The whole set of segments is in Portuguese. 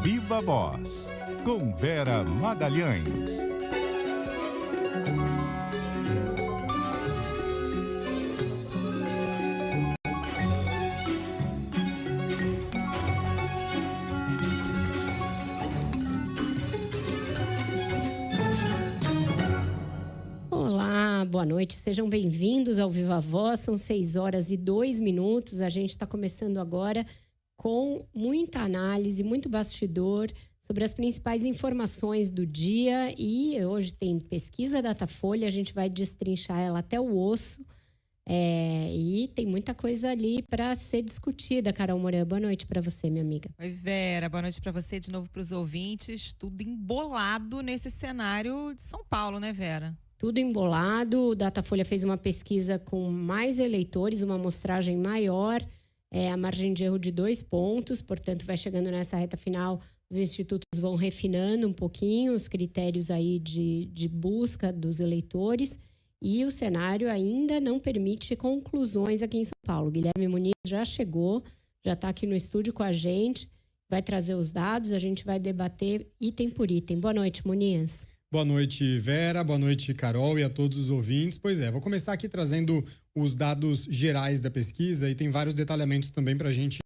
Viva Voz, com Vera Magalhães. Olá, boa noite, sejam bem-vindos ao Viva Voz, são 6h02, a gente está começando agora com muita análise, muito bastidor sobre as principais informações do dia e hoje tem pesquisa Datafolha, a gente vai destrinchar ela até o osso e tem muita coisa ali para ser discutida. Carol Moran, boa noite para você, minha amiga. Oi, Vera, boa noite para você, de novo para os ouvintes, tudo embolado nesse cenário de São Paulo, né, Vera? Tudo embolado, o Datafolha fez uma pesquisa com mais eleitores, uma amostragem maior, a margem de erro de 2 pontos, portanto vai chegando nessa reta final, os institutos vão refinando um pouquinho os critérios aí de busca dos eleitores e o cenário ainda não permite conclusões aqui em São Paulo. Guilherme Muniz já chegou, já está aqui no estúdio com a gente, vai trazer os dados, a gente vai debater item por item. Boa noite, Muniz. Boa noite, Vera. Boa noite, Carol, e a todos os ouvintes. Pois é, vou começar aqui trazendo os dados gerais da pesquisa e tem vários detalhamentos também para a gente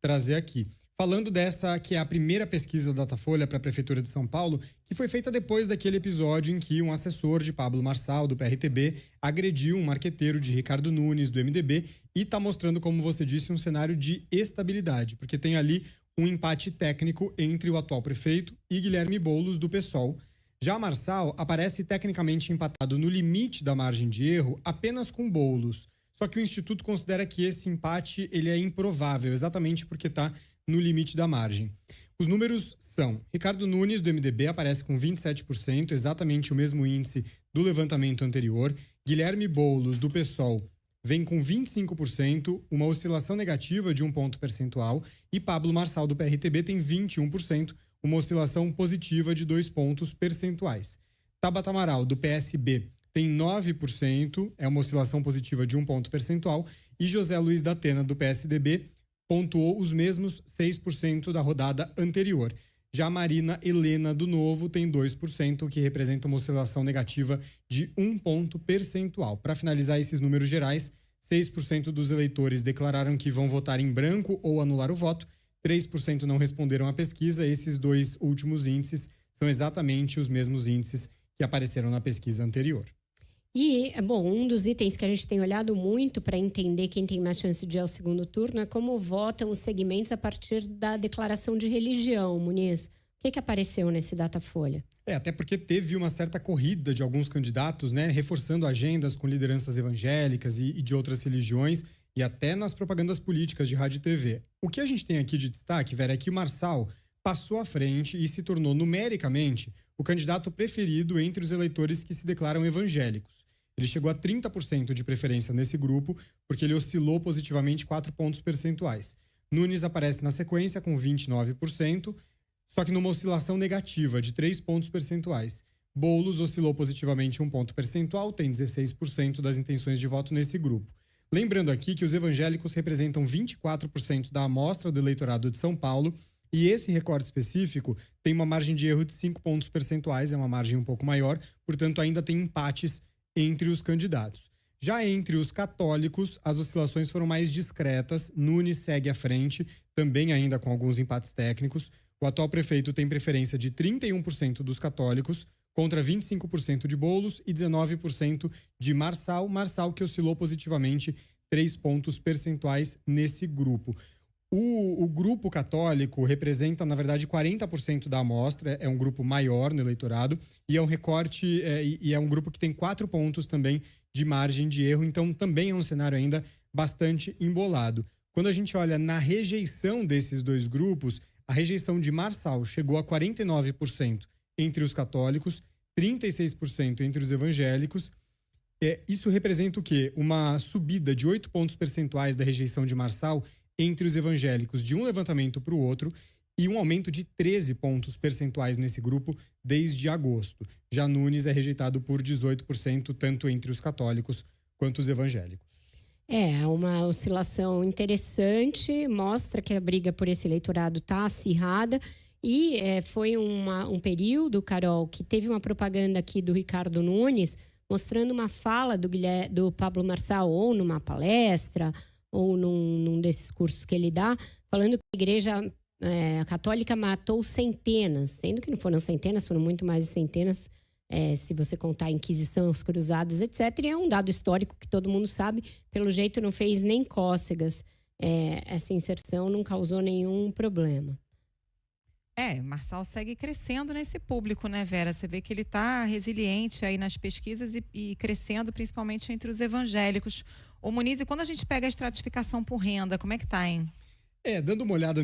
trazer aqui. Falando dessa que é a primeira pesquisa da Datafolha para a Prefeitura de São Paulo, que foi feita depois daquele episódio em que um assessor de Pablo Marçal, do PRTB, agrediu um marqueteiro de Ricardo Nunes, do MDB, e está mostrando, como você disse, um cenário de estabilidade, porque tem ali um empate técnico entre o atual prefeito e Guilherme Boulos, do PSOL. Já Marçal aparece tecnicamente empatado no limite da margem de erro apenas com Boulos. Só que o Instituto considera que esse empate ele é improvável, exatamente porque está no limite da margem. Os números são: Ricardo Nunes, do MDB, aparece com 27%, exatamente o mesmo índice do levantamento anterior. Guilherme Boulos, do PSOL, vem com 25%, uma oscilação negativa de 1 ponto percentual. E Pablo Marçal, do PRTB, tem 21%, uma oscilação positiva de 2 pontos percentuais. Tabata Amaral, do PSB, tem 9%, é uma oscilação positiva de 1 ponto percentual. E José Luiz da Atena, do PSDB, pontuou os mesmos 6% da rodada anterior. Já Marina Helena, do Novo, tem 2%, o que representa uma oscilação negativa de 1 ponto percentual. Para finalizar esses números gerais, 6% dos eleitores declararam que vão votar em branco ou anular o voto, 3% não responderam à pesquisa. Esses dois últimos índices são exatamente os mesmos índices que apareceram na pesquisa anterior. E, bom, um dos itens que a gente tem olhado muito para entender quem tem mais chance de ir ao segundo turno é como votam os segmentos a partir da declaração de religião, Muniz. O que apareceu nesse Datafolha? Até porque teve uma certa corrida de alguns candidatos, né, reforçando agendas com lideranças evangélicas e de outras religiões, e até nas propagandas políticas de rádio e TV. O que a gente tem aqui de destaque, Vera, é que o Marçal passou à frente e se tornou numericamente o candidato preferido entre os eleitores que se declaram evangélicos. Ele chegou a 30% de preferência nesse grupo, porque ele oscilou positivamente 4 pontos percentuais. Nunes aparece na sequência com 29%, só que numa oscilação negativa de 3 pontos percentuais. Boulos oscilou positivamente 1 ponto percentual, tem 16% das intenções de voto nesse grupo. Lembrando aqui que os evangélicos representam 24% da amostra do eleitorado de São Paulo e esse recorte específico tem uma margem de erro de 5 pontos percentuais, é uma margem um pouco maior, portanto ainda tem empates entre os candidatos. Já entre os católicos, as oscilações foram mais discretas, Nunes segue à frente, também ainda com alguns empates técnicos. O atual prefeito tem preferência de 31% dos católicos, contra 25% de Boulos e 19% de Marçal. Marçal que oscilou positivamente 3 pontos percentuais nesse grupo. O grupo católico representa, na verdade, 40% da amostra, é um grupo maior no eleitorado e é um recorte, e é um grupo que tem 4 pontos também de margem de erro, então também é um cenário ainda bastante embolado. Quando a gente olha na rejeição desses dois grupos, a rejeição de Marçal chegou a 49% entre os católicos, 36% entre os evangélicos. Isso representa o quê? Uma subida de 8 pontos percentuais da rejeição de Marçal entre os evangélicos de um levantamento para o outro e um aumento de 13 pontos percentuais nesse grupo desde agosto. Já Nunes é rejeitado por 18%, tanto entre os católicos quanto os evangélicos. É uma oscilação interessante, mostra que a briga por esse eleitorado está acirrada E foi um período, Carol, que teve uma propaganda aqui do Ricardo Nunes mostrando uma fala do Pablo Marçal, ou numa palestra, ou num desses cursos que ele dá, falando que a Igreja Católica matou centenas, sendo que não foram centenas, foram muito mais de centenas, se você contar a Inquisição, os Cruzados, etc. E é um dado histórico que todo mundo sabe, pelo jeito não fez nem cócegas. Essa inserção não causou nenhum problema. Marçal segue crescendo nesse público, né, Vera? Você vê que ele está resiliente aí nas pesquisas e crescendo principalmente entre os evangélicos. Ô Muniz, e quando a gente pega a estratificação por renda, como é que tá, hein? Dando uma olhada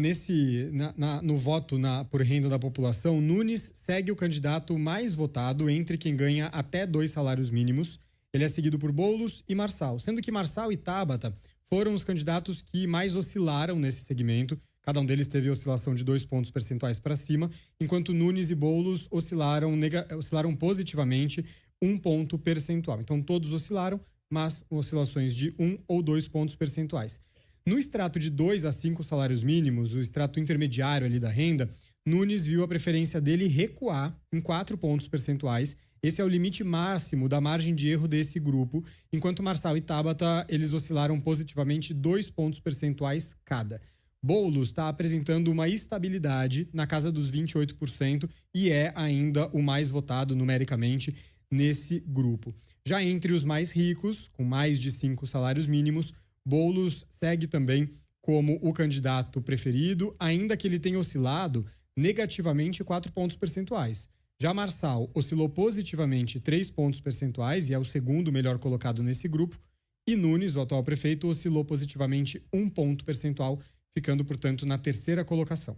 no voto por renda da população, Nunes segue o candidato mais votado entre quem ganha até 2 salários mínimos. Ele é seguido por Boulos e Marçal, sendo que Marçal e Tabata foram os candidatos que mais oscilaram nesse segmento. Cada um deles teve oscilação de 2 pontos percentuais para cima, enquanto Nunes e Boulos oscilaram positivamente 1 ponto percentual. Então, todos oscilaram, mas oscilações de 1 ou 2 pontos percentuais. No extrato de 2 a 5 salários mínimos, o extrato intermediário ali da renda, Nunes viu a preferência dele recuar em 4 pontos percentuais. Esse é o limite máximo da margem de erro desse grupo, enquanto Marçal e Tabata, eles oscilaram positivamente 2 pontos percentuais cada. Boulos está apresentando uma estabilidade na casa dos 28% e é ainda o mais votado numericamente nesse grupo. Já entre os mais ricos, com mais de 5 salários mínimos, Boulos segue também como o candidato preferido, ainda que ele tenha oscilado negativamente 4 pontos percentuais. Já Marçal oscilou positivamente 3 pontos percentuais e é o segundo melhor colocado nesse grupo. E Nunes, o atual prefeito, oscilou positivamente 1 ponto percentual, ficando, portanto, na 3ª colocação.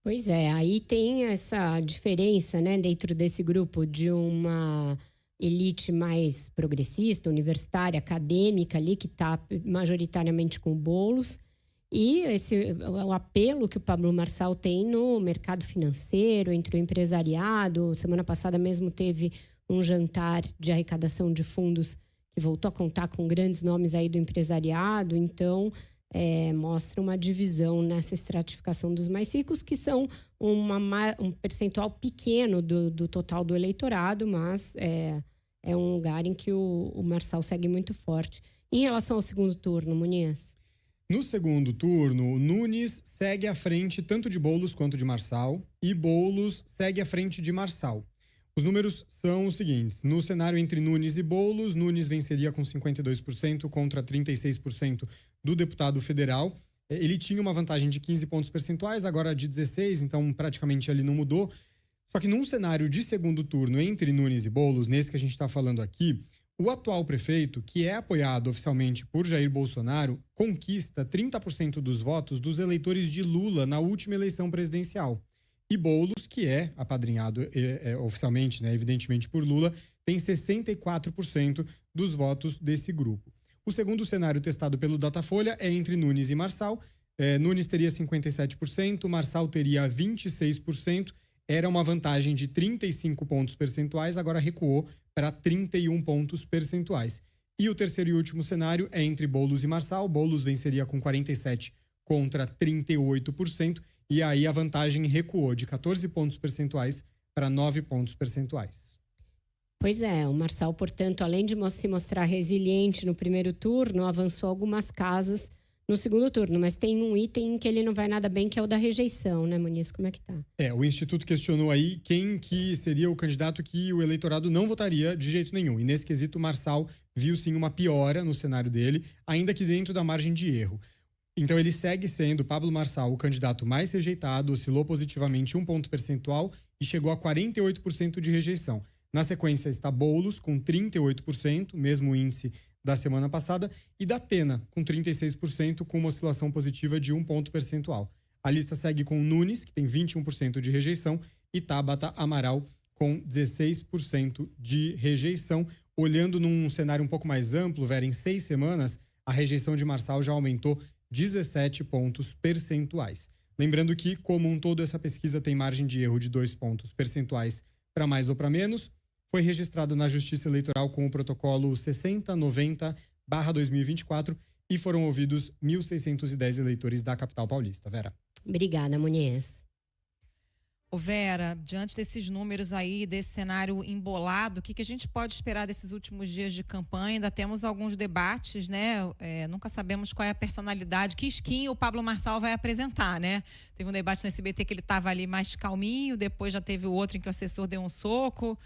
Pois aí tem essa diferença, né, dentro desse grupo de uma elite mais progressista, universitária, acadêmica ali, que está majoritariamente com Boulos, e o apelo que o Pablo Marçal tem no mercado financeiro, entre o empresariado. Semana passada mesmo teve um jantar de arrecadação de fundos que voltou a contar com grandes nomes aí do empresariado, então mostra uma divisão nessa estratificação dos mais ricos, que são um percentual pequeno do total do eleitorado, mas é um lugar em que o Marçal segue muito forte. Em relação ao segundo turno, Muniz? No segundo turno, Nunes segue à frente tanto de Boulos quanto de Marçal, e Boulos segue à frente de Marçal. Os números são os seguintes: no cenário entre Nunes e Boulos, Nunes venceria com 52% contra 36% do deputado federal. Ele tinha uma vantagem de 15 pontos percentuais, agora de 16, então praticamente ele não mudou. Só que num cenário de segundo turno entre Nunes e Boulos, nesse que a gente está falando aqui, o atual prefeito, que é apoiado oficialmente por Jair Bolsonaro, conquista 30% dos votos dos eleitores de Lula na última eleição presidencial. E Boulos, que é apadrinhado oficialmente, né, evidentemente por Lula, tem 64% dos votos desse grupo. O segundo cenário testado pelo Datafolha é entre Nunes e Marçal. Nunes teria 57%, Marçal teria 26%. Era uma vantagem de 35 pontos percentuais, agora recuou para 31 pontos percentuais. E o terceiro e último cenário é entre Boulos e Marçal. Boulos venceria com 47% contra 38%. E aí a vantagem recuou de 14 pontos percentuais para 9 pontos percentuais. Pois o Marçal, portanto, além de se mostrar resiliente no primeiro turno, avançou algumas casas no segundo turno, mas tem um item que ele não vai nada bem, que é o da rejeição, né, Muniz? Como é que tá? O Instituto questionou aí quem que seria o candidato que o eleitorado não votaria de jeito nenhum. E nesse quesito, o Marçal viu sim uma piora no cenário dele, ainda que dentro da margem de erro. Então ele segue sendo, Pablo Marçal, o candidato mais rejeitado, oscilou positivamente 1 ponto percentual e chegou a 48% de rejeição. Na sequência está Boulos, com 38%, mesmo índice da semana passada, e Datena, com 36%, com uma oscilação positiva de 1 ponto percentual. A lista segue com Nunes, que tem 21% de rejeição, e Tabata Amaral, com 16% de rejeição. Olhando num cenário um pouco mais amplo, Vera, em 6 semanas, a rejeição de Marçal já aumentou 17 pontos percentuais. Lembrando que, como um todo, essa pesquisa tem margem de erro de 2 pontos percentuais para mais ou para menos. Foi registrada na Justiça Eleitoral com o protocolo 6090/2024 e foram ouvidos 1.610 eleitores da capital paulista. Vera. Obrigada, Muniz. Ô Vera, diante desses números aí, desse cenário embolado, o que a gente pode esperar desses últimos dias de campanha? Ainda temos alguns debates, né? Nunca sabemos qual é a personalidade, que skin o Pablo Marçal vai apresentar, né? Teve um debate no SBT que ele estava ali mais calminho, depois já teve o outro em que o assessor deu um soco.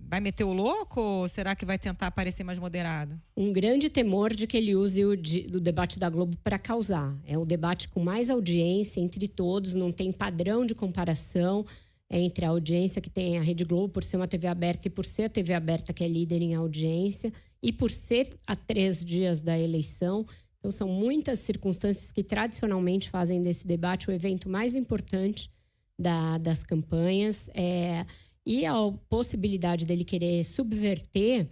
Vai meter o louco ou será que vai tentar parecer mais moderado? Um grande temor de que ele use o debate da Globo para causar. É o debate com mais audiência entre todos, não tem padrão de comparação entre a audiência que tem a Rede Globo, por ser uma TV aberta e por ser a TV aberta que é líder em audiência e por ser a 3 dias da eleição. Então, são muitas circunstâncias que tradicionalmente fazem desse debate o evento mais importante das campanhas. E a possibilidade dele querer subverter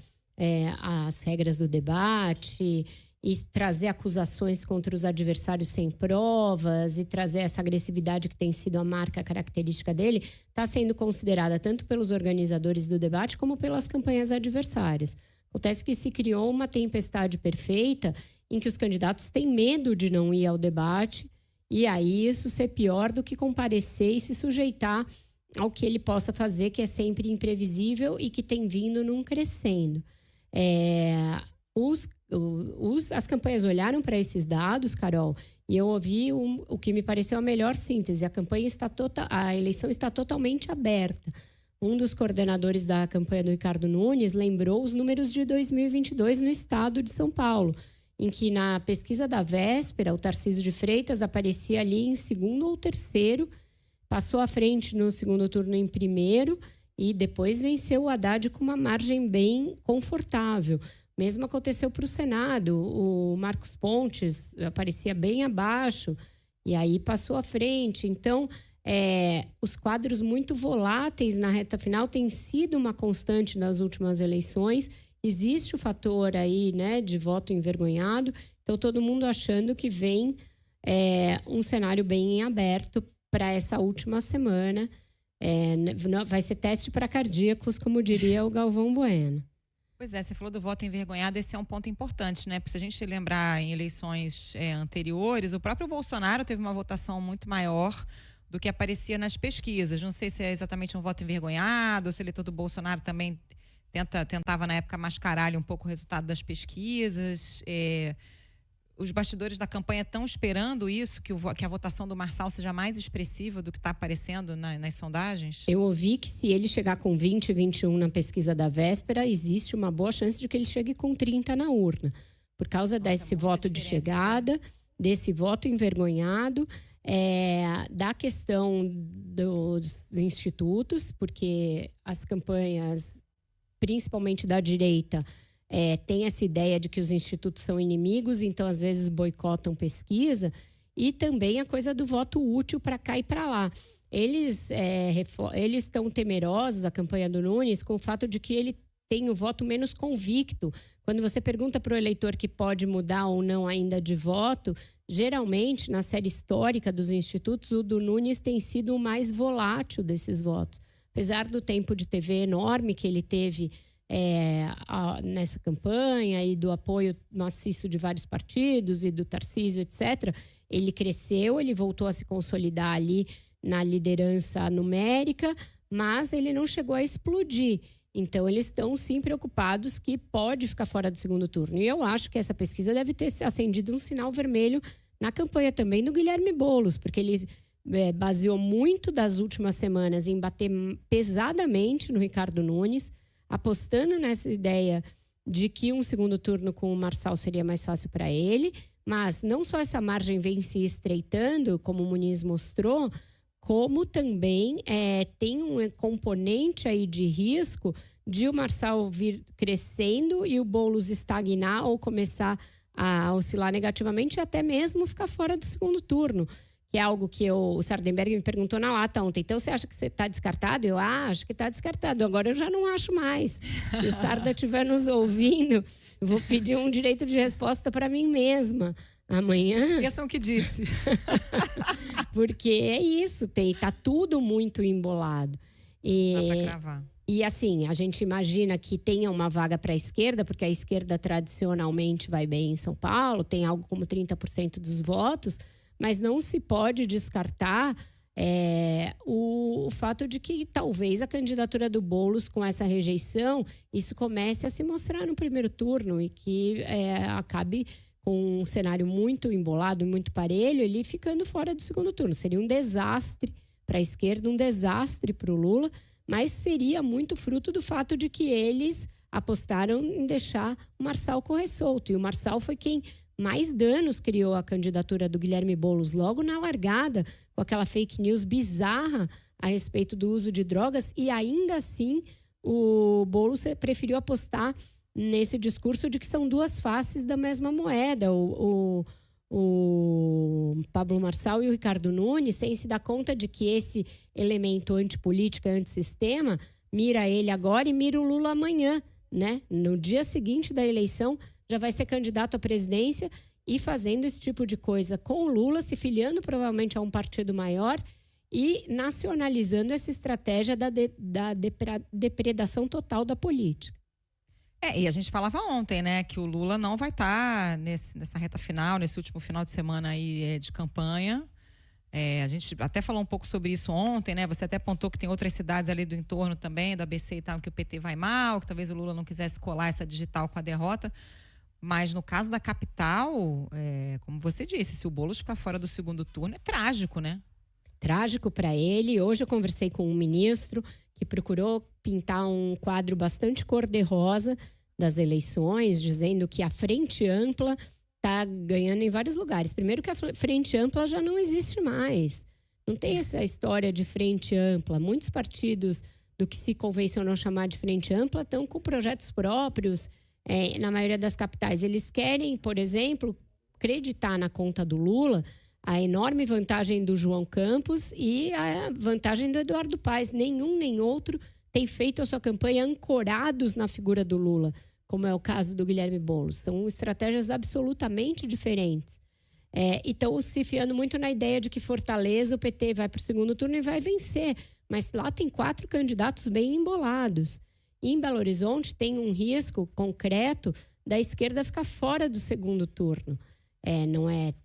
as regras do debate e trazer acusações contra os adversários sem provas e trazer essa agressividade que tem sido a marca característica dele, está sendo considerada tanto pelos organizadores do debate como pelas campanhas adversárias. Acontece que se criou uma tempestade perfeita em que os candidatos têm medo de não ir ao debate e aí isso ser pior do que comparecer e se sujeitar ao que ele possa fazer, que é sempre imprevisível e que tem vindo num crescendo. As campanhas olharam para esses dados, Carol, e eu ouvi o que me pareceu a melhor síntese. A eleição está totalmente aberta. Um dos coordenadores da campanha do Ricardo Nunes lembrou os números de 2022 no estado de São Paulo, em que na pesquisa da véspera, o Tarcísio de Freitas aparecia ali em segundo ou terceiro, passou à frente no segundo turno em primeiro e depois venceu o Haddad com uma margem bem confortável. Mesmo aconteceu para o Senado. O Marcos Pontes aparecia bem abaixo e aí passou à frente. Então, os quadros muito voláteis na reta final têm sido uma constante nas últimas eleições. Existe o fator aí, né, de voto envergonhado. Então, todo mundo achando que vem um cenário bem em aberto para essa última semana. Vai ser teste para cardíacos, como diria o Galvão Bueno. Pois é, você falou do voto envergonhado, esse é um ponto importante, né? Porque se a gente lembrar em eleições anteriores, o próprio Bolsonaro teve uma votação muito maior do que aparecia nas pesquisas. Não sei se é exatamente um voto envergonhado, ou se o eleitor do Bolsonaro também tentava na época mascarar um pouco o resultado das pesquisas. Os bastidores da campanha estão esperando isso, que a votação do Marçal seja mais expressiva do que está aparecendo nas sondagens? Eu ouvi que se ele chegar com 20, 21 na pesquisa da véspera, existe uma boa chance de que ele chegue com 30 na urna. Por causa desse voto de chegada, desse voto envergonhado, da questão dos institutos, porque as campanhas, principalmente da direita, tem essa ideia de que os institutos são inimigos, então às vezes boicotam pesquisa, e também a coisa do voto útil para cá e para lá. Eles estão temerosos, a campanha do Nunes, com o fato de que ele tem o voto menos convicto. Quando você pergunta para o eleitor que pode mudar ou não ainda de voto, geralmente, na série histórica dos institutos, o do Nunes tem sido o mais volátil desses votos. Apesar do tempo de TV enorme que ele teve nessa campanha e do apoio maciço de vários partidos e do Tarcísio, etc., ele cresceu, ele voltou a se consolidar ali na liderança numérica, mas ele não chegou a explodir. Então, eles estão sim preocupados que pode ficar fora do segundo turno. E eu acho que essa pesquisa deve ter acendido um sinal vermelho na campanha também do Guilherme Boulos, porque ele baseou muito das últimas semanas em bater pesadamente no Ricardo Nunes, apostando nessa ideia de que um segundo turno com o Marçal seria mais fácil para ele, mas não só essa margem vem se estreitando, como o Muniz mostrou, como também tem um componente aí de risco de o Marçal vir crescendo e o Boulos estagnar ou começar a oscilar negativamente e até mesmo ficar fora do segundo turno. Que é algo que o Sardenberg me perguntou na lata ontem. Então, você acha que você está descartado? Eu acho que está descartado. Agora eu já não acho mais. Se o Sarda estiver nos ouvindo, eu vou pedir um direito de resposta para mim mesma. Amanhã... Esqueçam o que disse. Porque é isso, tá tudo muito embolado. Dá para cravar. E assim, a gente imagina que tenha uma vaga para a esquerda, porque a esquerda tradicionalmente vai bem em São Paulo, tem algo como 30% dos votos, mas não se pode descartar O fato de que talvez a candidatura do Boulos, com essa rejeição, isso comece a se mostrar no primeiro turno e que acabe com um cenário muito embolado, muito parelho, ele ficando fora do segundo turno. Seria um desastre para a esquerda, um desastre para o Lula, mas seria muito fruto do fato de que eles apostaram em deixar o Marçal correr solto. E o Marçal foi quem mais danos criou a candidatura do Guilherme Boulos logo na largada, com aquela fake news bizarra a respeito do uso de drogas, e ainda assim o Boulos preferiu apostar nesse discurso de que são duas faces da mesma moeda. O Pablo Marçal e o Ricardo Nunes, sem se dar conta de que esse elemento antipolítica, antissistema, mira ele agora e mira o Lula amanhã, né? No dia seguinte da eleição, já vai ser candidato à presidência e fazendo esse tipo de coisa com o Lula, se filiando provavelmente a um partido maior e nacionalizando essa estratégia da depredação total da política. E a gente falava ontem, né, que o Lula não vai estar nessa reta final, nesse último final de semana aí de campanha. A gente até falou um pouco sobre isso ontem, né? Você até apontou que tem outras cidades ali do entorno também, do ABC e tal, que o PT vai mal, que talvez o Lula não quisesse colar essa digital com a derrota. Mas no caso da capital, como você disse, se o Boulos ficar fora do segundo turno, é trágico, né? Trágico para ele. Hoje eu conversei com um ministro que procurou pintar um quadro bastante cor-de-rosa das eleições, dizendo que a Frente Ampla está ganhando em vários lugares. Primeiro que a Frente Ampla já não existe mais. Não tem essa história de Frente Ampla. Muitos partidos do que se convencionou chamar de Frente Ampla estão com projetos próprios, na maioria das capitais. Eles querem, por exemplo, acreditar na conta do Lula a enorme vantagem do João Campos e a vantagem do Eduardo Paes. Nenhum nem outro tem feito a sua campanha ancorados na figura do Lula, como é o caso do Guilherme Boulos. São estratégias absolutamente diferentes. E estão se fiando muito na ideia de que Fortaleza, o PT vai para o segundo turno e vai vencer. Mas lá tem 4 candidatos bem embolados. E em Belo Horizonte tem um risco concreto da esquerda ficar fora do segundo turno.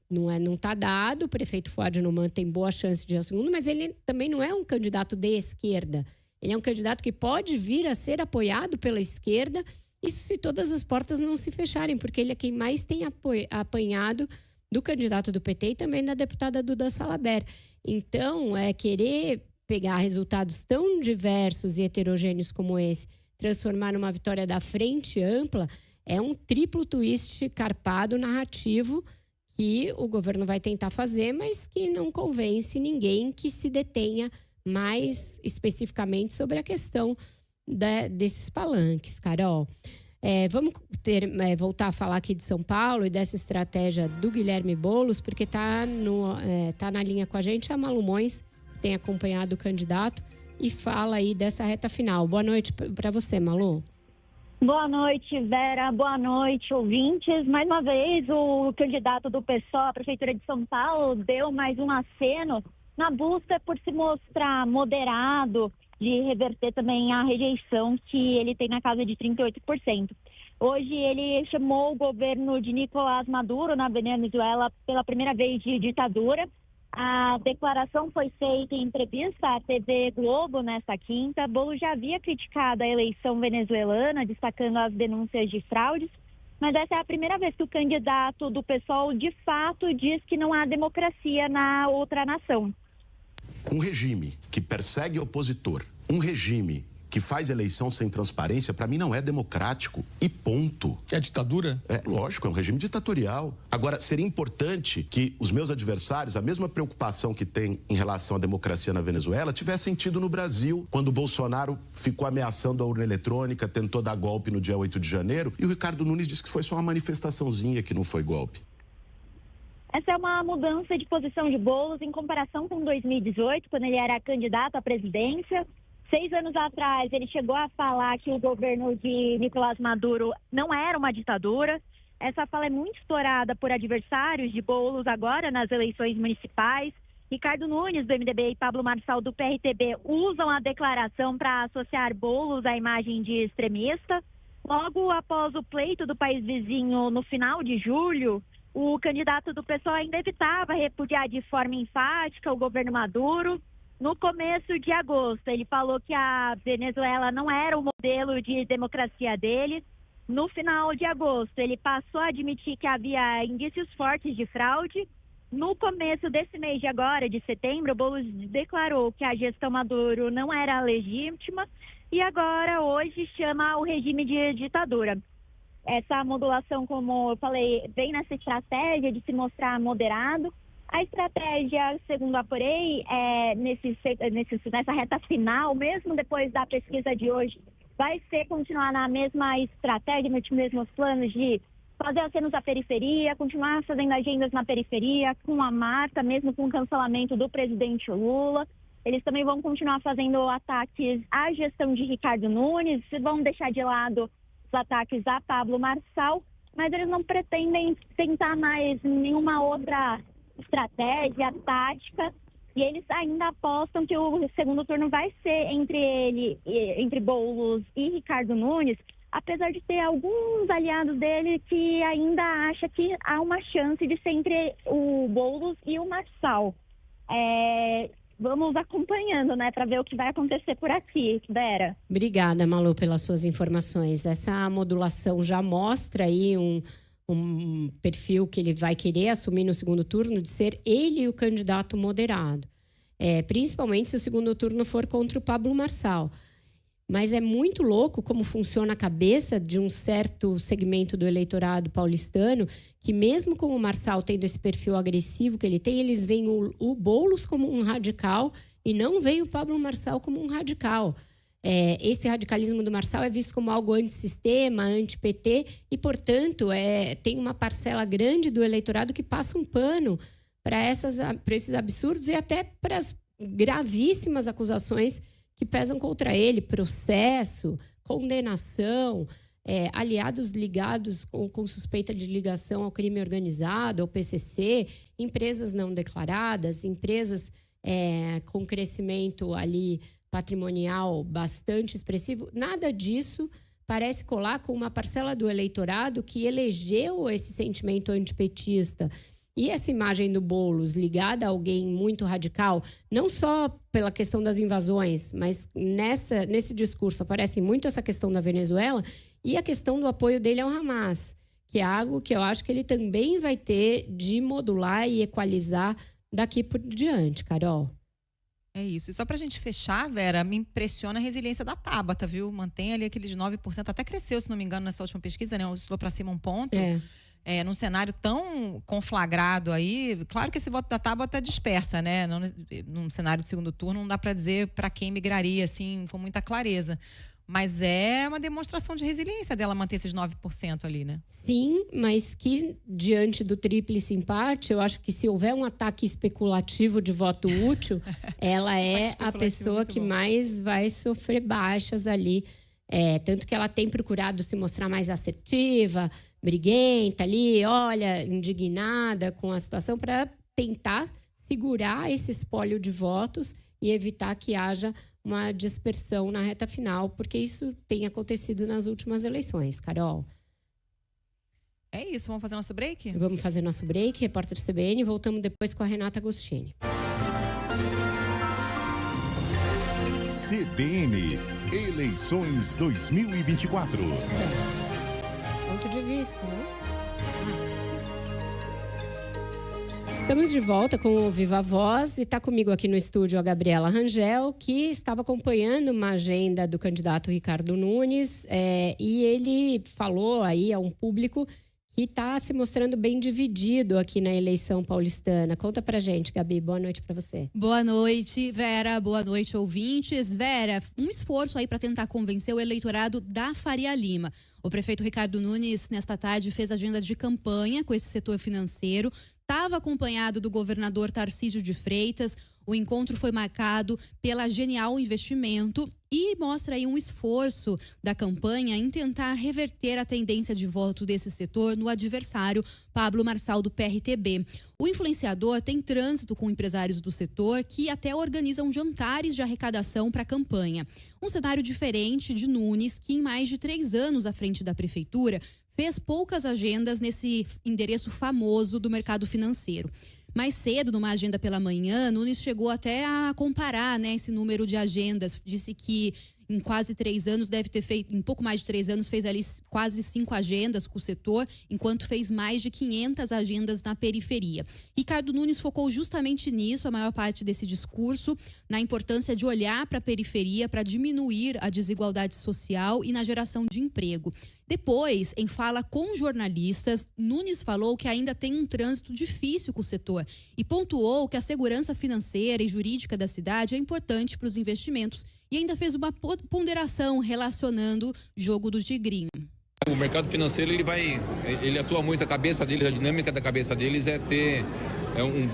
Não está dado, o prefeito Fuad Numan tem boa chance de ir ao segundo, mas ele também não é um candidato de esquerda. Ele é um candidato que pode vir a ser apoiado pela esquerda, isso se todas as portas não se fecharem, porque ele é quem mais tem apanhado do candidato do PT e também da deputada Duda Salabert. Então, querer pegar resultados tão diversos e heterogêneos como esse, transformar numa vitória da Frente Ampla, é um triplo twist carpado narrativo que o governo vai tentar fazer, mas que não convence ninguém que se detenha mais especificamente sobre a questão desses palanques, Carol. Vamos voltar a falar aqui de São Paulo e dessa estratégia do Guilherme Boulos, porque tá na linha com a gente a Malu Mões, que tem acompanhado o candidato e fala aí dessa reta final. Boa noite para você, Malu. Boa noite, Vera. Boa noite, ouvintes. Mais uma vez, o candidato do PSOL à Prefeitura de São Paulo deu mais um aceno na busca por se mostrar moderado, de reverter também a rejeição que ele tem na casa de 38%. Hoje ele chamou o governo de Nicolás Maduro na Venezuela pela primeira vez de ditadura. A declaração foi feita em entrevista à TV Globo nesta quinta. Boulos já havia criticado a eleição venezuelana, destacando as denúncias de fraudes, mas essa é a primeira vez que o candidato do PSOL de fato diz que não há democracia na outra nação. Um regime que persegue opositor, um regime que faz eleição sem transparência, para mim não é democrático e ponto. É ditadura? Lógico, é um regime ditatorial. Agora, seria importante que os meus adversários, a mesma preocupação que tem em relação à democracia na Venezuela, tivessem tido no Brasil, quando o Bolsonaro ficou ameaçando a urna eletrônica, tentou dar golpe no dia 8 de janeiro, e o Ricardo Nunes disse que foi só uma manifestaçãozinha, que não foi golpe. Essa é uma mudança de posição de Boulos em comparação com 2018, quando ele era candidato à presidência. 6 anos atrás, ele chegou a falar que o governo de Nicolás Maduro não era uma ditadura. Essa fala é muito explorada por adversários de Boulos agora nas eleições municipais. Ricardo Nunes, do MDB, e Pablo Marçal, do PRTB, usam a declaração para associar Boulos à imagem de extremista. Logo após o pleito do país vizinho, no final de julho, o candidato do PSOL ainda evitava repudiar de forma enfática o governo Maduro. No começo de agosto, ele falou que a Venezuela não era o modelo de democracia dele. No final de agosto, ele passou a admitir que havia indícios fortes de fraude. No começo desse mês de agora, de setembro, Boulos declarou que a gestão Maduro não era legítima e agora, hoje, chama o regime de ditadura. Essa modulação, como eu falei, vem nessa estratégia de se mostrar moderado. A estratégia, segundo apurei, nessa reta final, mesmo depois da pesquisa de hoje, vai ser continuar na mesma estratégia, nos mesmos planos de fazer acenos à periferia, continuar fazendo agendas na periferia, com a marca, mesmo com o cancelamento do presidente Lula. Eles também vão continuar fazendo ataques à gestão de Ricardo Nunes, vão deixar de lado os ataques a Pablo Marçal, mas eles não pretendem tentar mais nenhuma outra estratégia, tática, e eles ainda apostam que o segundo turno vai ser entre Boulos e Ricardo Nunes, apesar de ter alguns aliados dele que ainda acham que há uma chance de ser entre o Boulos e o Marçal. Vamos acompanhando, né, para ver o que vai acontecer por aqui, Vera. Obrigada, Malu, pelas suas informações. Essa modulação já mostra aí um perfil que ele vai querer assumir no segundo turno de ser ele o candidato moderado. Principalmente se o segundo turno for contra o Pablo Marçal. Mas é muito louco como funciona a cabeça de um certo segmento do eleitorado paulistano, que mesmo com o Marçal tendo esse perfil agressivo que ele tem, eles veem o Boulos como um radical e não veem o Pablo Marçal como um radical. Esse radicalismo do Marçal é visto como algo antissistema, anti-PT e, portanto, tem uma parcela grande do eleitorado que passa um pano para esses absurdos e até para as gravíssimas acusações que pesam contra ele, processo, condenação, aliados ligados com suspeita de ligação ao crime organizado, ao PCC, empresas não declaradas, empresas com crescimento ali patrimonial bastante expressivo. Nada disso parece colar com uma parcela do eleitorado que elegeu esse sentimento antipetista. E essa imagem do Boulos ligada a alguém muito radical, não só pela questão das invasões, mas nesse discurso aparece muito essa questão da Venezuela e a questão do apoio dele ao Hamas, que é algo que eu acho que ele também vai ter de modular e equalizar daqui por diante, Carol. É isso. E só pra gente fechar, Vera, me impressiona a resiliência da Tabata, viu? Mantém ali aqueles 9%, até cresceu, se não me engano, nessa última pesquisa, né? Oscilou pra cima um ponto. Num cenário tão conflagrado aí, claro que esse voto da Tabata dispersa, né? Num cenário de segundo turno, não dá pra dizer pra quem migraria, assim, com muita clareza. Mas é uma demonstração de resiliência dela manter esses 9% ali, né? Sim, mas que diante do tríplice empate, eu acho que se houver um ataque especulativo de voto útil, ela é a pessoa que mais vai sofrer baixas ali. Tanto que ela tem procurado se mostrar mais assertiva, briguenta ali, olha, indignada com a situação para tentar segurar esse espólio de votos e evitar que haja uma dispersão na reta final, porque isso tem acontecido nas últimas eleições, Carol. É isso, vamos fazer nosso break? Vamos fazer nosso break, repórter CBN, voltamos depois com a Renata Agostini. CBN, eleições 2024. Ponto de vista, né? Estamos de volta com o Viva Voz e está comigo aqui no estúdio a Gabriela Rangel, que estava acompanhando uma agenda do candidato Ricardo Nunes e ele falou aí a um público que está se mostrando bem dividido aqui na eleição paulistana. Conta pra gente, Gabi. Boa noite pra você. Boa noite, Vera. Boa noite, ouvintes. Vera, um esforço aí para tentar convencer o eleitorado da Faria Lima. O prefeito Ricardo Nunes, nesta tarde, fez agenda de campanha com esse setor financeiro. Estava acompanhado do governador Tarcísio de Freitas. O encontro foi marcado pela Genial Investimento e mostra aí um esforço da campanha em tentar reverter a tendência de voto desse setor no adversário Pablo Marçal do PRTB. O influenciador tem trânsito com empresários do setor que até organizam jantares de arrecadação para a campanha. Um cenário diferente de Nunes, que em mais de 3 anos à frente da prefeitura fez poucas agendas nesse endereço famoso do mercado financeiro. Mais cedo, numa agenda pela manhã, Nunes chegou até a comparar, né, esse número de agendas. Disse que em quase 3 anos, deve ter feito, em pouco mais de 3 anos, fez ali quase 5 agendas com o setor, enquanto fez mais de 500 agendas na periferia. Ricardo Nunes focou justamente nisso, a maior parte desse discurso, na importância de olhar para a periferia para diminuir a desigualdade social e na geração de emprego. Depois, em fala com jornalistas, Nunes falou que ainda tem um trânsito difícil com o setor e pontuou que a segurança financeira e jurídica da cidade é importante para os investimentos e ainda fez uma ponderação relacionando jogo do tigrinho. O mercado financeiro ele atua muito, a cabeça deles, a dinâmica da cabeça deles é ter um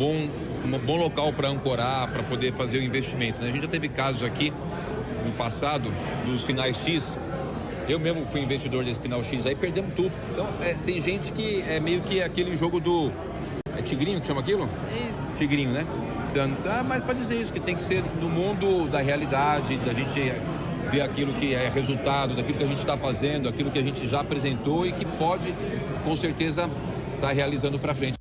bom local para ancorar, para poder fazer o investimento, né? A gente já teve casos aqui no passado dos finais X. Eu mesmo fui investidor desse final X, aí perdemos tudo. Então tem gente que é meio que aquele jogo do tigrinho que chama aquilo? Isso. Tigrinho, né? Mas para dizer isso, que tem que ser do mundo da realidade, da gente ver aquilo que é resultado, daquilo que a gente está fazendo, aquilo que a gente já apresentou e que pode, com certeza, estar realizando para frente.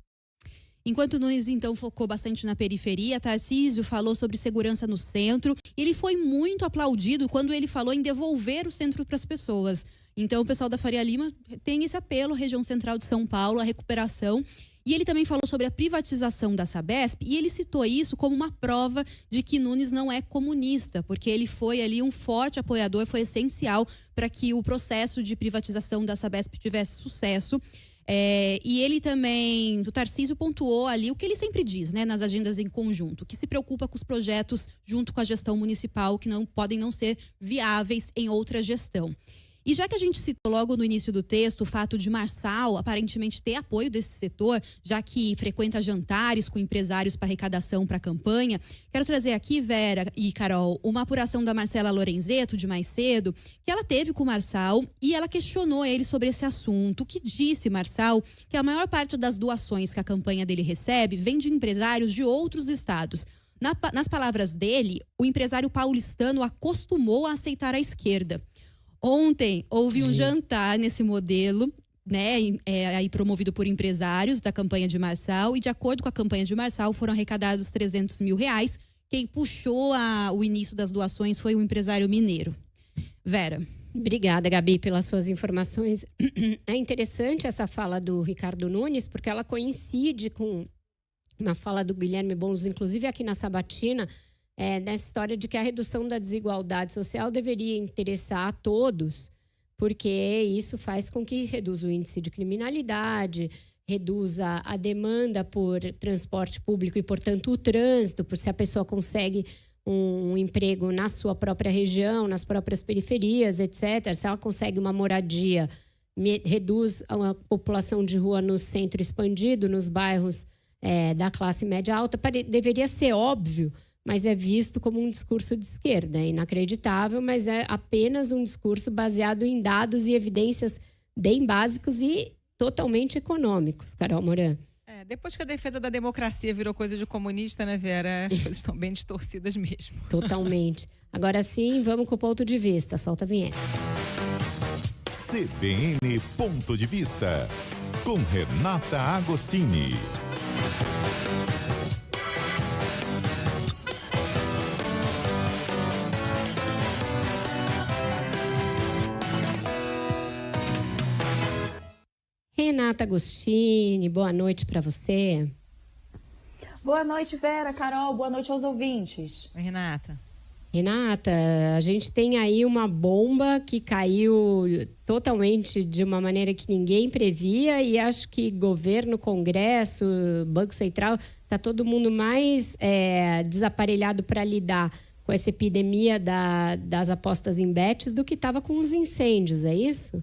Enquanto Nunes, então, focou bastante na periferia, Tarcísio falou sobre segurança no centro. Ele foi muito aplaudido quando ele falou em devolver o centro para as pessoas. Então, o pessoal da Faria Lima tem esse apelo, região central de São Paulo, a recuperação. E ele também falou sobre a privatização da Sabesp e ele citou isso como uma prova de que Nunes não é comunista, porque ele foi ali um forte apoiador, foi essencial para que o processo de privatização da Sabesp tivesse sucesso. E ele também, o Tarcísio pontuou ali o que ele sempre diz, né, nas agendas em conjunto, que se preocupa com os projetos junto com a gestão municipal que não podem não ser viáveis em outra gestão. E já que a gente citou logo no início do texto o fato de Marçal aparentemente ter apoio desse setor, já que frequenta jantares com empresários para arrecadação para a campanha, quero trazer aqui, Vera e Carol, uma apuração da Marcela Lorenzetto de mais cedo, que ela teve com o Marçal e ela questionou ele sobre esse assunto. O que disse Marçal? Que a maior parte das doações que a campanha dele recebe vem de empresários de outros estados. Nas palavras dele, o empresário paulistano acostumou a aceitar a esquerda. Ontem houve um jantar nesse modelo, né, aí promovido por empresários da campanha de Marçal, e de acordo com a campanha de Marçal foram arrecadados R$300 mil. Quem puxou o início das doações foi o empresário mineiro. Vera. Obrigada, Gabi, pelas suas informações. É interessante essa fala do Ricardo Nunes, porque ela coincide com uma fala do Guilherme Boulos, inclusive aqui na Sabatina, nessa história de que a redução da desigualdade social deveria interessar a todos, porque isso faz com que reduza o índice de criminalidade, reduza a demanda por transporte público e, portanto, o trânsito, por se a pessoa consegue um emprego na sua própria região, nas próprias periferias, etc. Se ela consegue uma moradia, reduz a população de rua no centro expandido, nos bairros da classe média alta. Deveria ser óbvio, mas é visto como um discurso de esquerda. É inacreditável, mas é apenas um discurso baseado em dados e evidências bem básicos e totalmente econômicos, Carol Moran. Depois que a defesa da democracia virou coisa de comunista, né, Vera? As coisas estão bem distorcidas mesmo. Totalmente. Agora sim, vamos com o ponto de vista. Solta a vinheta. CBN Ponto de Vista, com Renata Agostini. Renata Agostini, boa noite para você. Boa noite, Vera, Carol, boa noite aos ouvintes. Oi, Renata. Renata, a gente tem aí uma bomba que caiu totalmente de uma maneira que ninguém previa e acho que governo, Congresso, Banco Central, está todo mundo mais desaparelhado para lidar com essa epidemia das apostas em bets do que estava com os incêndios, é isso?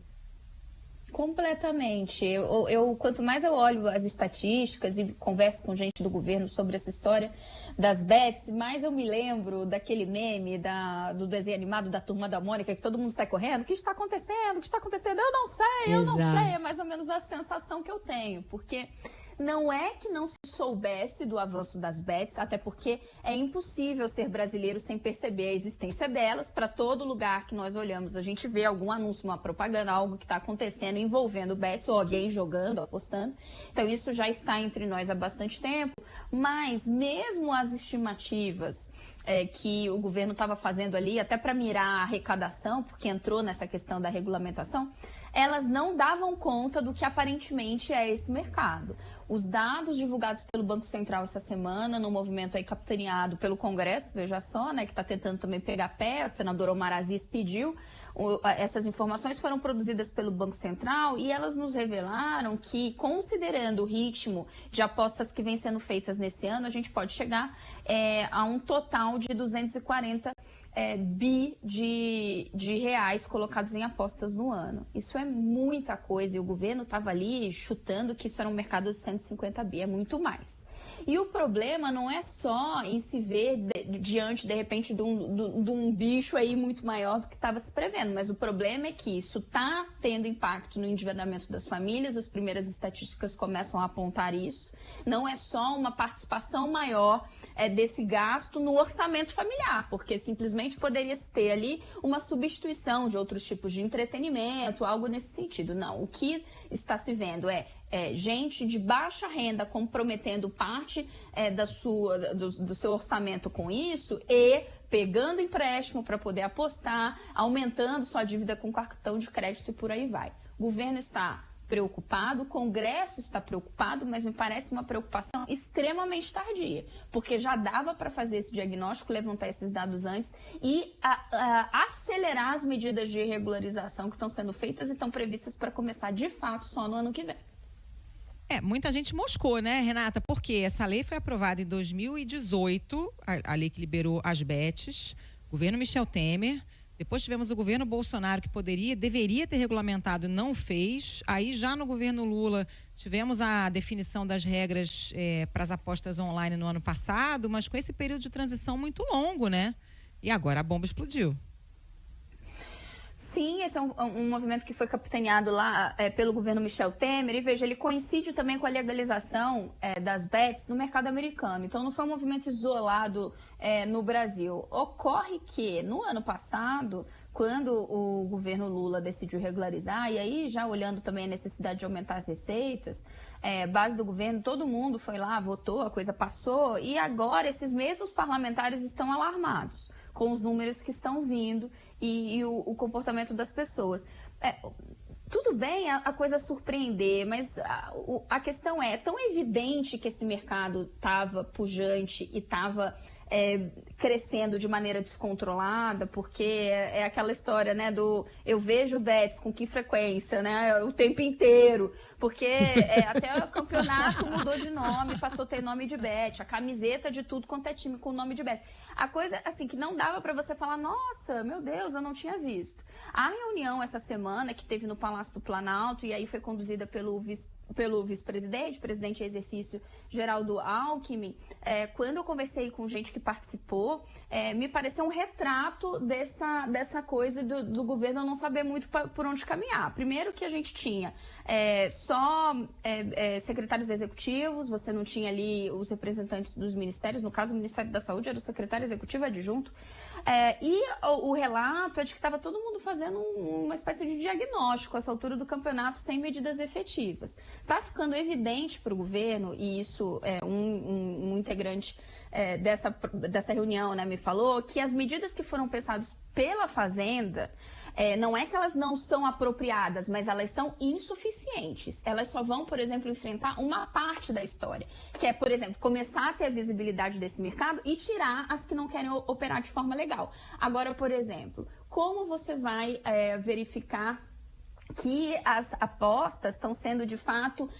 Completamente. Eu quanto mais eu olho as estatísticas e converso com gente do governo sobre essa história das bets, mais eu me lembro daquele meme do desenho animado da Turma da Mônica, que todo mundo sai correndo. O que está acontecendo? O que está acontecendo? Eu não sei. É mais ou menos a sensação que eu tenho. Porque Não é que não se soubesse do avanço das bets, até porque é impossível ser brasileiro sem perceber a existência delas. Para todo lugar que nós olhamos, a gente vê algum anúncio, uma propaganda, algo que está acontecendo envolvendo bets ou alguém jogando, apostando. Então isso já está entre nós há bastante tempo, mas mesmo as estimativas que o governo estava fazendo ali, até para mirar a arrecadação, porque entrou nessa questão da regulamentação, elas não davam conta do que aparentemente é esse mercado. Os dados divulgados pelo Banco Central essa semana, no movimento aí capitaneado pelo Congresso, veja só, né, que está tentando também pegar pé, o senador Omar Aziz pediu, essas informações foram produzidas pelo Banco Central e elas nos revelaram que, considerando o ritmo de apostas que vem sendo feitas nesse ano, a gente pode chegar a um total de 240 bi de reais colocados em apostas no ano. Isso é muita coisa e o governo estava ali chutando que isso era um mercado de 150 bi, é muito mais. E o problema não é só em se ver diante, de repente, de um bicho aí muito maior do que estava se prevendo, mas o problema é que isso está tendo impacto no endividamento das famílias, as primeiras estatísticas começam a apontar isso. Não é só uma participação maior desse gasto no orçamento familiar, porque simplesmente poderia ter ali uma substituição de outros tipos de entretenimento, algo nesse sentido. Não, o que está se vendo é gente de baixa renda comprometendo parte do seu orçamento com isso e pegando empréstimo para poder apostar, aumentando sua dívida com cartão de crédito e por aí vai. O governo está preocupado, o Congresso está preocupado, mas me parece uma preocupação extremamente tardia, porque já dava para fazer esse diagnóstico, levantar esses dados antes e acelerar as medidas de regularização que estão sendo feitas e estão previstas para começar de fato só no ano que vem. Muita gente moscou, né, Renata? Porque essa lei foi aprovada em 2018, a lei que liberou as bets, governo Michel Temer. Depois tivemos o governo Bolsonaro que deveria ter regulamentado e não fez. Aí já no governo Lula tivemos a definição das regras para as apostas online no ano passado, mas com esse período de transição muito longo, né? E agora a bomba explodiu. Sim, esse é um movimento que foi capitaneado lá pelo governo Michel Temer e, veja, ele coincide também com a legalização das bets no mercado americano. Então, não foi um movimento isolado no Brasil. Ocorre que, no ano passado, quando o governo Lula decidiu regularizar, e aí já olhando também a necessidade de aumentar as receitas, base do governo, todo mundo foi lá, votou, a coisa passou, e agora esses mesmos parlamentares estão alarmados com os números que estão vindo e o comportamento das pessoas. Tudo bem a coisa surpreender, mas a questão é tão evidente que esse mercado estava pujante e estava crescendo de maneira descontrolada, porque é aquela história, né, eu vejo bets com que frequência, né, o tempo inteiro, porque até o campeonato mudou de nome, passou a ter nome de bet, a camiseta de tudo quanto é time com nome de bet. A coisa, assim, que não dava para você falar, nossa, meu Deus, eu não tinha visto. A reunião essa semana que teve no Palácio do Planalto, e aí foi conduzida pelo vice-presidente, presidente em exercício Geraldo Alckmin, quando eu conversei com gente que participou, me pareceu um retrato dessa coisa do governo não saber muito por onde caminhar. Primeiro que a gente tinha só secretários executivos, você não tinha ali os representantes dos ministérios, no caso o Ministério da Saúde era o secretário executivo adjunto, e o relato é de que estava todo mundo fazendo uma espécie de diagnóstico a essa altura do campeonato sem medidas efetivas. Está ficando evidente para o governo, e isso um integrante dessa reunião, né, me falou, que as medidas que foram pensadas pela Fazenda, não é que elas não são apropriadas, mas elas são insuficientes. Elas só vão, por exemplo, enfrentar uma parte da história, que é, por exemplo, começar a ter a visibilidade desse mercado e tirar as que não querem operar de forma legal. Agora, por exemplo, como você vai verificar que as apostas estão sendo de fato,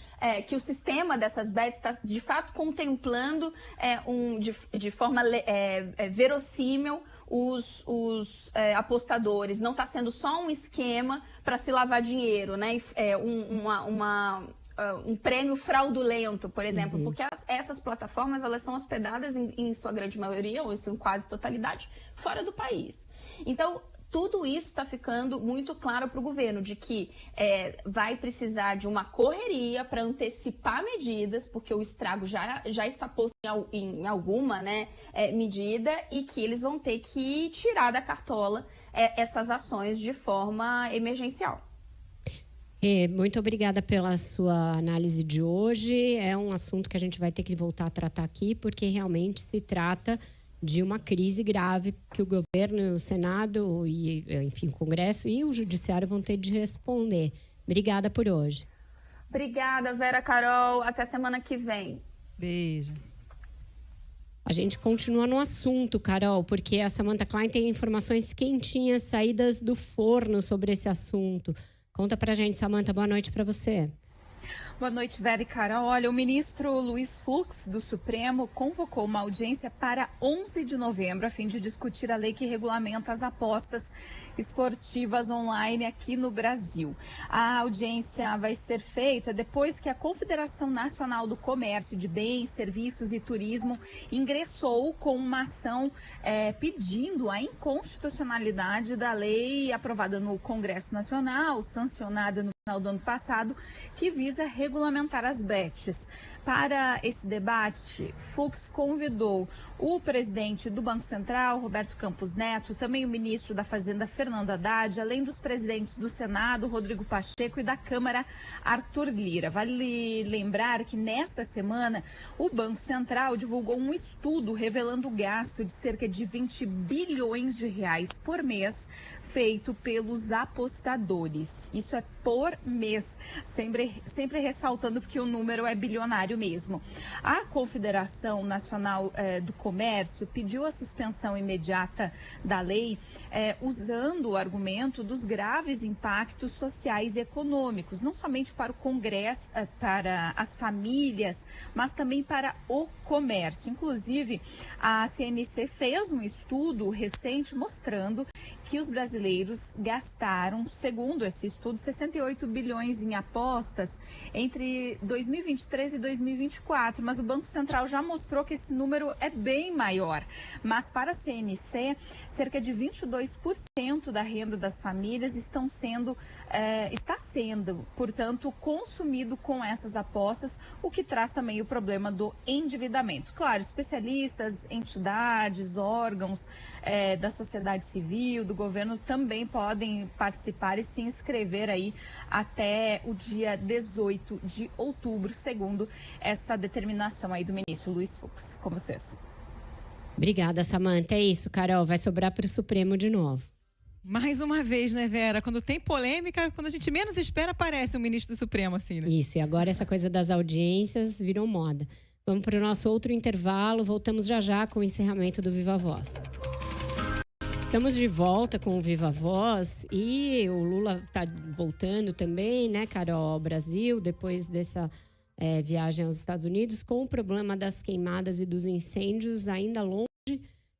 que o sistema dessas bets está de fato contemplando de forma verossímil os apostadores, não está sendo só um esquema para se lavar dinheiro, né? Um prêmio fraudulento, por exemplo, porque essas plataformas elas são hospedadas em sua grande maioria, ou em quase totalidade, fora do país. Então, tudo isso está ficando muito claro para o governo, de que vai precisar de uma correria para antecipar medidas, porque o estrago já está posto em alguma, né, medida, e que eles vão ter que tirar da cartola essas ações de forma emergencial. Muito obrigada pela sua análise de hoje. É um assunto que a gente vai ter que voltar a tratar aqui, porque realmente se trata de uma crise grave que o governo, o Senado, e, enfim, o Congresso e o Judiciário vão ter de responder. Obrigada por hoje. Obrigada, Vera, Carol. Até semana que vem. Beijo. A gente continua no assunto, Carol, porque a Samantha Klein tem informações quentinhas, saídas do forno sobre esse assunto. Conta pra gente, Samantha. Boa noite pra você. Boa noite, Vera e Carol. Olha, o ministro Luiz Fux, do Supremo, convocou uma audiência para 11 de novembro, a fim de discutir a lei que regulamenta as apostas esportivas online aqui no Brasil. A audiência vai ser feita depois que a Confederação Nacional do Comércio de Bens, Serviços e Turismo ingressou com uma ação pedindo a inconstitucionalidade da lei aprovada no Congresso Nacional, sancionada no final do ano passado, que visa regulamentar as bets. Para esse debate, Fux convidou o presidente do Banco Central, Roberto Campos Neto, também o ministro da Fazenda, Fernando Haddad, além dos presidentes do Senado, Rodrigo Pacheco, e da Câmara, Arthur Lira. Vale lembrar que nesta semana o Banco Central divulgou um estudo revelando o gasto de cerca de 20 bilhões de reais por mês feito pelos apostadores. Isso é por mês, sempre ressaltando porque o número é bilionário mesmo. A Confederação Nacional do Comércio pediu a suspensão imediata da lei, usando o argumento dos graves impactos sociais e econômicos, não somente para o Congresso, para as famílias, mas também para o comércio. Inclusive, a CNC fez um estudo recente mostrando que os brasileiros gastaram, segundo esse estudo, 68 bilhões em apostas entre 2023 e 2024, mas o Banco Central já mostrou que esse número é bem maior. Mas para a CNC, cerca de 22% da renda das famílias está sendo, portanto, consumido com essas apostas, o que traz também o problema do endividamento. Claro, especialistas, entidades, órgãos da sociedade civil, do governo também podem participar e se inscrever aí até o dia 18 de outubro, segundo essa determinação aí do ministro Luiz Fux. Com vocês. Obrigada, Samantha. É isso, Carol. Vai sobrar para o Supremo de novo. Mais uma vez, né, Vera? Quando tem polêmica, quando a gente menos espera, aparece o ministro do Supremo, assim, né? Isso, e agora essa coisa das audiências virou moda. Vamos para o nosso outro intervalo. Voltamos já com o encerramento do Viva Voz. Estamos de volta com o Viva Voz e o Lula está voltando também, né, Carol, ao Brasil, depois dessa viagem aos Estados Unidos, com o problema das queimadas e dos incêndios ainda longe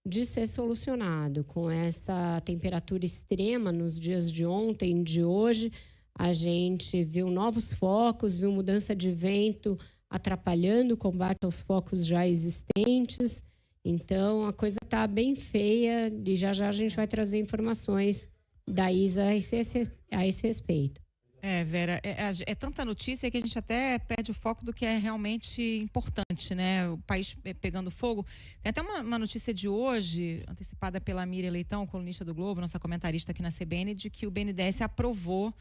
de ser solucionado. Com essa temperatura extrema nos dias de ontem e de hoje, a gente viu novos focos, viu mudança de vento atrapalhando o combate aos focos já existentes. Então, a coisa está bem feia e já a gente vai trazer informações da ISA a esse respeito. Vera, é tanta notícia que a gente até perde o foco do que é realmente importante, né? O país pegando fogo. Tem até uma notícia de hoje, antecipada pela Miriam Leitão, colunista do Globo, nossa comentarista aqui na CBN, de que o BNDES aprovou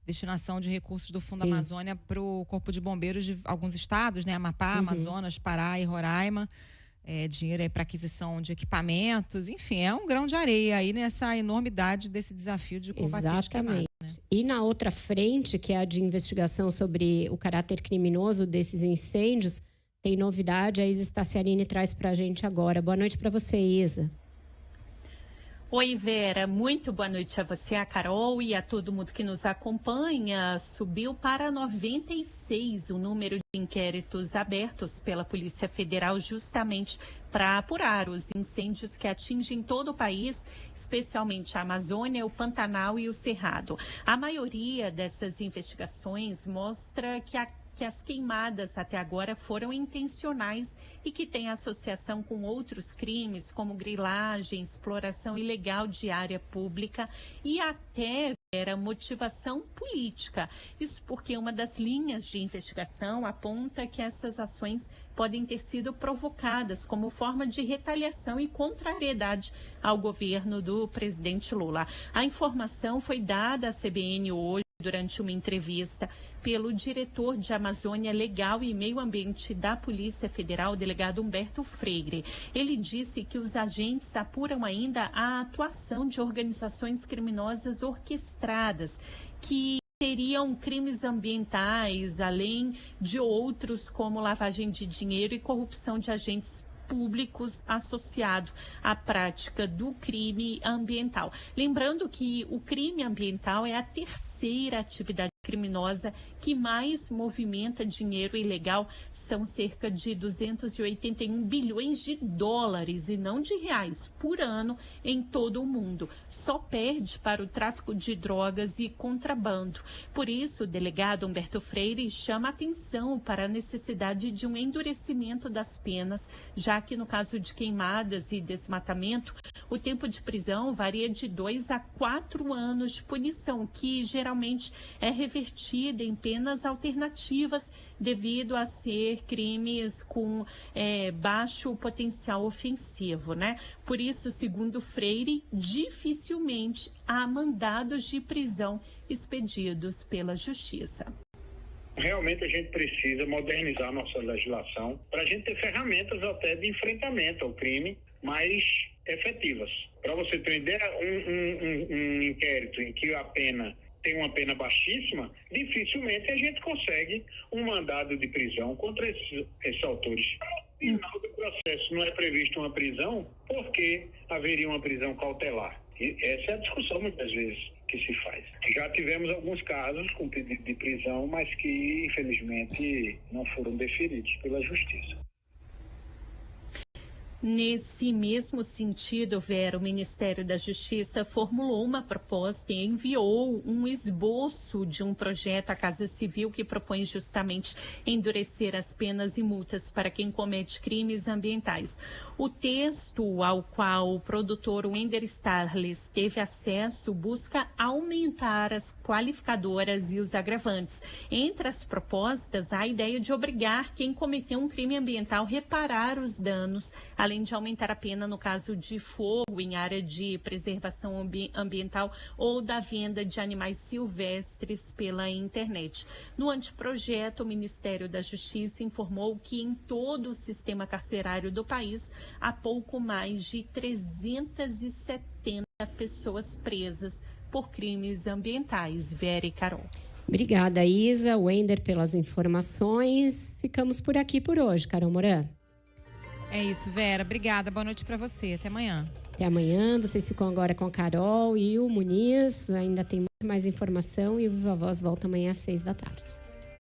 destinação de recursos do Fundo Amazônia para o Corpo de Bombeiros de alguns estados, né? Amapá, Amazonas, Pará e Roraima. Dinheiro aí para aquisição de equipamentos, enfim, é um grão de areia aí nessa enormidade desse desafio de combater as queimadas, né? E na outra frente, que é a de investigação sobre o caráter criminoso desses incêndios, tem novidade, a Isa Staciarini traz para a gente agora. Boa noite para você, Isa. Oi, Vera, muito boa noite a você, a Carol e a todo mundo que nos acompanha. Subiu para 96 o número de inquéritos abertos pela Polícia Federal justamente para apurar os incêndios que atingem todo o país, especialmente a Amazônia, o Pantanal e o Cerrado. A maioria dessas investigações mostra que a que as queimadas até agora foram intencionais e que têm associação com outros crimes, como grilagem, exploração ilegal de área pública e até motivação política. Isso porque uma das linhas de investigação aponta que essas ações podem ter sido provocadas como forma de retaliação e contrariedade ao governo do presidente Lula. A informação foi dada à CBN hoje, durante uma entrevista, pelo diretor de Amazônia Legal e Meio Ambiente da Polícia Federal, o delegado Humberto Freire. Ele disse que os agentes apuram ainda a atuação de organizações criminosas orquestradas, que teriam crimes ambientais, além de outros como lavagem de dinheiro e corrupção de agentes públicos associado à prática do crime ambiental. Lembrando que o crime ambiental é a terceira atividade criminosa que mais movimenta dinheiro ilegal, são cerca de 281 bilhões de dólares e não de reais por ano em todo o mundo. Só perde para o tráfico de drogas e contrabando. Por isso, o delegado Humberto Freire chama atenção para a necessidade de um endurecimento das penas, já que no caso de queimadas e desmatamento, o tempo de prisão varia de 2 a 4 anos de punição, que geralmente é revertida em penas alternativas devido a ser crimes com baixo potencial ofensivo, né? Por isso, segundo Freire, dificilmente há mandados de prisão expedidos pela Justiça. Realmente a gente precisa modernizar nossa legislação para a gente ter ferramentas até de enfrentamento ao crime mais efetivas. Para você ter uma ideia, um inquérito em que a pena tem uma pena baixíssima, dificilmente a gente consegue um mandado de prisão contra esses autores. No final do processo não é previsto uma prisão, por que haveria uma prisão cautelar? E essa é a discussão muitas vezes que se faz. Já tivemos alguns casos com pedido de prisão, mas que infelizmente não foram deferidos pela Justiça. Nesse mesmo sentido, Vera, o Ministério da Justiça formulou uma proposta e enviou um esboço de um projeto à Casa Civil que propõe justamente endurecer as penas e multas para quem comete crimes ambientais. O texto ao qual o produtor Wender Starles teve acesso busca aumentar as qualificadoras e os agravantes. Entre as propostas, há a ideia de obrigar quem cometeu um crime ambiental a reparar os danos, além de aumentar a pena no caso de fogo em área de preservação ambiental ou da venda de animais silvestres pela internet. No anteprojeto, o Ministério da Justiça informou que em todo o sistema carcerário do país há pouco mais de 370 pessoas presas por crimes ambientais. Vera e Carol. Obrigada, Isa, Wender, pelas informações. Ficamos por aqui por hoje, Carol Moran. É isso, Vera. Obrigada. Boa noite para você. Até amanhã. Até amanhã. Vocês ficam agora com a Carol e o Muniz. Ainda tem muito mais informação e o Viva Voz volta amanhã às 6 da tarde.